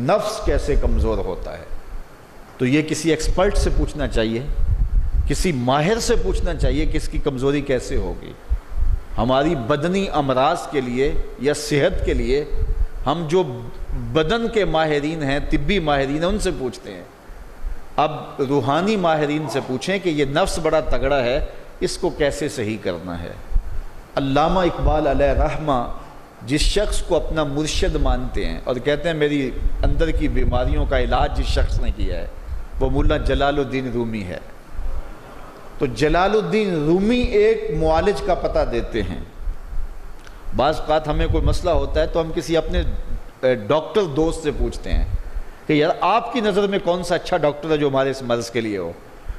نفس کیسے کمزور ہوتا ہے؟ تو یہ کسی ایکسپرٹ سے پوچھنا چاہیے، کسی ماہر سے پوچھنا چاہیے کہ اس کی کمزوری کیسے ہوگی۔ ہماری بدنی امراض کے لیے یا صحت کے لیے ہم جو بدن کے ماہرین ہیں، طبی ماہرین ہیں، ان سے پوچھتے ہیں۔ اب روحانی ماہرین سے پوچھیں کہ یہ نفس بڑا تگڑا ہے، اس کو کیسے صحیح کرنا ہے۔ علامہ اقبال علیہ رحمہ جس شخص کو اپنا مرشد مانتے ہیں اور کہتے ہیں میری اندر کی بیماریوں کا علاج جس شخص نے کیا ہے وہ مولانا جلال الدین رومی ہے۔ تو جلال الدین رومی ایک معالج کا پتہ دیتے ہیں۔ بعض اوقات ہمیں کوئی مسئلہ ہوتا ہے تو ہم کسی اپنے ڈاکٹر دوست سے پوچھتے ہیں کہ یار آپ کی نظر میں کون سا اچھا ڈاکٹر ہے جو ہمارے اس مرض کے لیے ہو،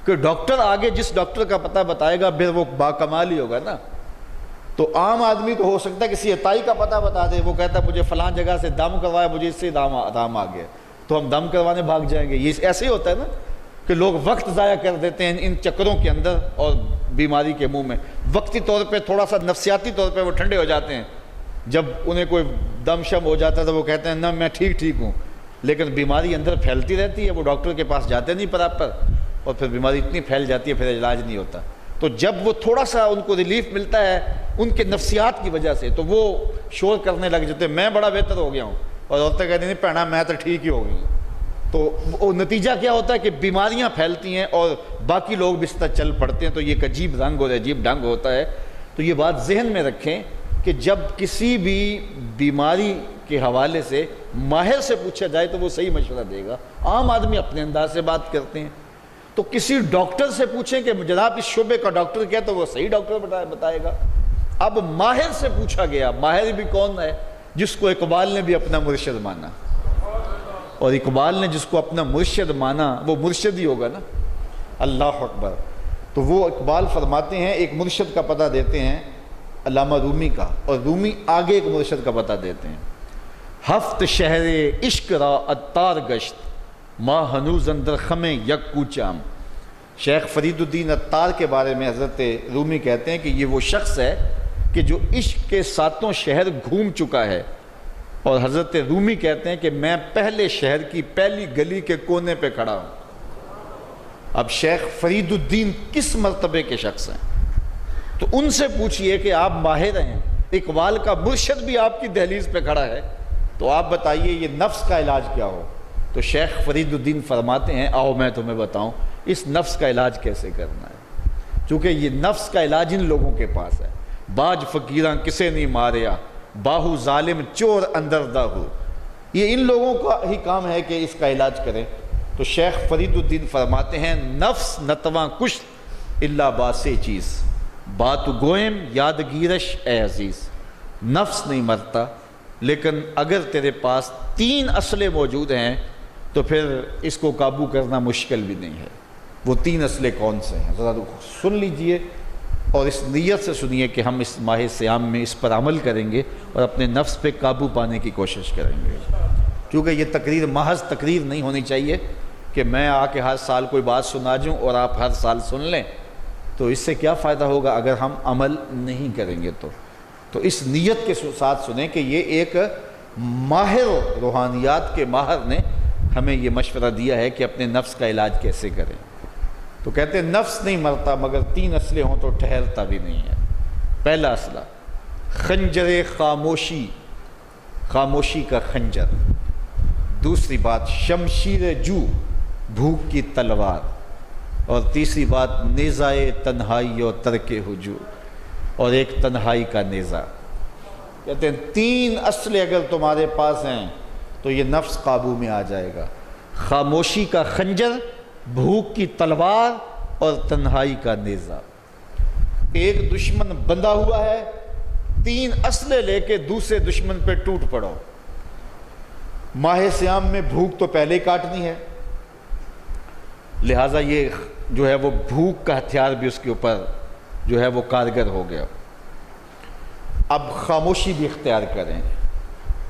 کہ ڈاکٹر آگے جس ڈاکٹر کا پتہ بتائے گا پھر وہ باکمال ہی ہوگا نا۔ تو عام آدمی کو ہو سکتا ہے کسی عطائی کا پتہ بتا دے، وہ کہتا ہے مجھے فلاں جگہ سے دم کروایا، مجھے اس سے آرام آ گیا، تو ہم دم کروانے بھاگ جائیں گے۔ یہ ایسے ہی ہوتا ہے نا کہ لوگ وقت ضائع کر دیتے ہیں ان چکروں کے اندر اور بیماری کے منہ میں۔ وقتی طور پہ تھوڑا سا نفسیاتی طور پہ وہ ٹھنڈے ہو جاتے ہیں، جب انہیں کوئی دم شم ہو جاتا ہے تو وہ کہتے ہیں نہ میں ٹھیک ہوں، لیکن بیماری اندر پھیلتی رہتی ہے، وہ ڈاکٹر کے پاس جاتے نہیں پراپر، اور پھر بیماری اتنی پھیل جاتی ہے پھر علاج نہیں ہوتا۔ تو جب وہ تھوڑا سا ان کو ریلیف ملتا ہے ان کے نفسیات کی وجہ سے تو وہ شور کرنے لگ جاتے ہیں میں بڑا بہتر ہو گیا ہوں، اور عورتیں کہتی ہیں پہنا میں تو ٹھیک ہی ہو گئی ہوں۔ تو نتیجہ کیا ہوتا ہے کہ بیماریاں پھیلتی ہیں اور باقی لوگ بھی اس طرح چل پڑتے ہیں، تو یہ ایک عجیب رنگ اور عجیب ڈھنگ ہوتا ہے۔ تو یہ بات ذہن میں رکھیں کہ جب کسی بھی بیماری کے حوالے سے ماہر سے پوچھا جائے تو وہ صحیح مشورہ دے گا۔ عام آدمی اپنے انداز سے بات کرتے ہیں، تو کسی ڈاکٹر سے پوچھیں کہ جناب اس شعبے کا ڈاکٹر کیا، تو وہ صحیح ڈاکٹر بتائے گا۔ اب ماہر سے پوچھا گیا، ماہر بھی کون ہے؟ جس کو اقبال نے بھی اپنا مرشد مانا، اور اقبال نے جس کو اپنا مرشد مانا وہ مرشد ہی ہوگا نا۔ اللہ اکبر۔ تو وہ اقبال فرماتے ہیں ایک مرشد کا پتہ دیتے ہیں علامہ رومی کا، اور رومی آگے ایک مرشد کا پتہ دیتے ہیں۔ ہفت شہر عشق را عطار گشت ماں ہنوز اندر خمیں یک کوچام۔ شیخ فرید الدین عطار کے بارے میں حضرت رومی کہتے ہیں کہ یہ وہ شخص ہے کہ جو عشق کے ساتوں شہر گھوم چکا ہے، اور حضرت رومی کہتے ہیں کہ میں پہلے شہر کی پہلی گلی کے کونے پہ کھڑا ہوں۔ اب شیخ فرید الدین کس مرتبے کے شخص ہیں؟ تو ان سے پوچھئے کہ آپ ماہر ہیں، اقبال کا مرشد بھی آپ کی دہلیز پہ کھڑا ہے، تو آپ بتائیے یہ نفس کا علاج کیا ہو؟ تو شیخ فرید الدین فرماتے ہیں آؤ میں تمہیں بتاؤں اس نفس کا علاج کیسے کرنا ہے، چونکہ یہ نفس کا علاج ان لوگوں کے پاس ہے۔ باج فقیراں کسے نہیں ماریا، باہو ظالم چور اندر دا ہو، یہ ان لوگوں کا ہی کام ہے کہ اس کا علاج کریں۔ تو شیخ فرید الدین فرماتے ہیں نفس نتواں کش الا باسے چیز بات گوئم یادگیرش اے عزیز۔ نفس نہیں مرتا، لیکن اگر تیرے پاس 3 اسلحے موجود ہیں تو پھر اس کو قابو کرنا مشکل بھی نہیں ہے۔ وہ 3 اسلحے کون سے ہیں ذرا سن لیجئے، اور اس نیت سے سنیے کہ ہم اس ماہ صیام میں اس پر عمل کریں گے اور اپنے نفس پہ قابو پانے کی کوشش کریں گے۔ کیونکہ یہ تقریر محض تقریر نہیں ہونی چاہیے کہ میں آ کے ہر سال کوئی بات سنا جوں اور آپ ہر سال سن لیں، تو اس سے کیا فائدہ ہوگا اگر ہم عمل نہیں کریں گے تو اس نیت کے ساتھ سنیں کہ یہ ایک ماہر روحانیات کے ماہر نے ہمیں یہ مشورہ دیا ہے کہ اپنے نفس کا علاج کیسے کریں۔ تو کہتے ہیں نفس نہیں مرتا مگر 3 اسلحے ہوں تو ٹھہرتا بھی نہیں ہے۔ پہلا اسلحہ خنجر خاموشی، خاموشی کا خنجر۔ دوسری بات شمشیر جو، بھوک کی تلوار۔ اور تیسری بات نیزائے تنہائی اور ترک ہجوم، اور ایک تنہائی کا نیزہ۔ کہتے ہیں 3 اسلحے اگر تمہارے پاس ہیں تو یہ نفس قابو میں آ جائے گا۔ خاموشی کا خنجر، بھوک کی تلوار اور تنہائی کا نیزہ۔ ایک دشمن بندھا ہوا ہے، 3 اسلحے لے کے دوسرے دشمن پہ ٹوٹ پڑو۔ ماہ صیام میں بھوک تو پہلے ہی کاٹنی ہے، لہٰذا یہ جو ہے وہ بھوک کا ہتھیار بھی اس کے اوپر جو ہے وہ کارگر ہو گیا۔ اب خاموشی بھی اختیار کریں،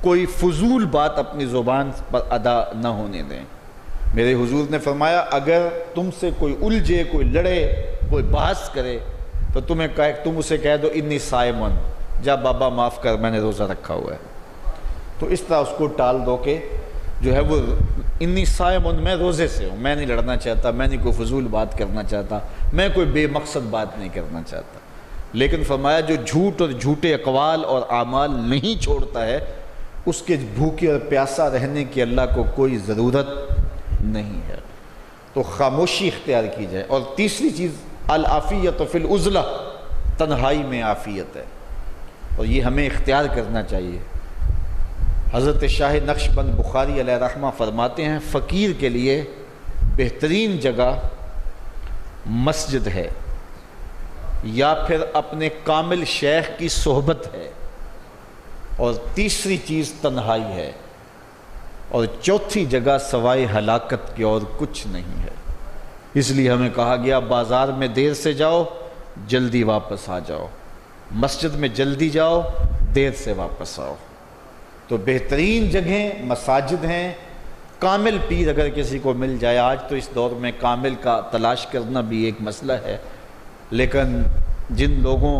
کوئی فضول بات اپنی زبان پر ادا نہ ہونے دیں۔ میرے حضور نے فرمایا اگر تم سے کوئی الجھے، کوئی لڑے، کوئی بحث کرے تو تم اسے کہہ دو انی صائمن، جا بابا معاف کر میں نے روزہ رکھا ہوا ہے۔ تو اس طرح اس کو ٹال دو کہ جو ہے وہ انی صائم، میں روزے سے ہوں، میں نہیں لڑنا چاہتا، میں نہیں کوئی فضول بات کرنا چاہتا، میں کوئی بے مقصد بات نہیں کرنا چاہتا. لیکن فرمایا جو جھوٹ اور جھوٹے اقوال اور اعمال نہیں چھوڑتا ہے اس کے بھوکے اور پیاسا رہنے کی اللہ کو کوئی ضرورت نہیں ہے. تو خاموشی اختیار کی جائے. اور تیسری چیز العافیت فی العزلہ، تنہائی میں عافیت ہے، اور یہ ہمیں اختیار کرنا چاہیے. حضرت شاہ نقشبند بخاری علیہ رحمہ فرماتے ہیں فقیر کے لیے بہترین جگہ مسجد ہے یا پھر اپنے کامل شیخ کی صحبت ہے، اور تیسری چیز تنہائی ہے، اور چوتھی جگہ سوائے ہلاکت کے اور کچھ نہیں ہے. اس لیے ہمیں کہا گیا بازار میں دیر سے جاؤ جلدی واپس آ جاؤ، مسجد میں جلدی جاؤ دیر سے واپس آؤ. تو بہترین جگہیں مساجد ہیں. کامل پیر اگر کسی کو مل جائے، آج تو اس دور میں کامل کا تلاش کرنا بھی ایک مسئلہ ہے، لیکن جن لوگوں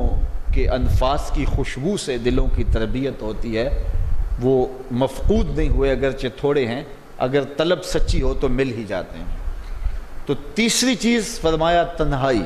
کے انفاس کی خوشبو سے دلوں کی تربیت ہوتی ہے وہ مفقود نہیں ہوئے، اگرچہ تھوڑے ہیں، اگر طلب سچی ہو تو مل ہی جاتے ہیں. تو تیسری چیز فرمایا تنہائی.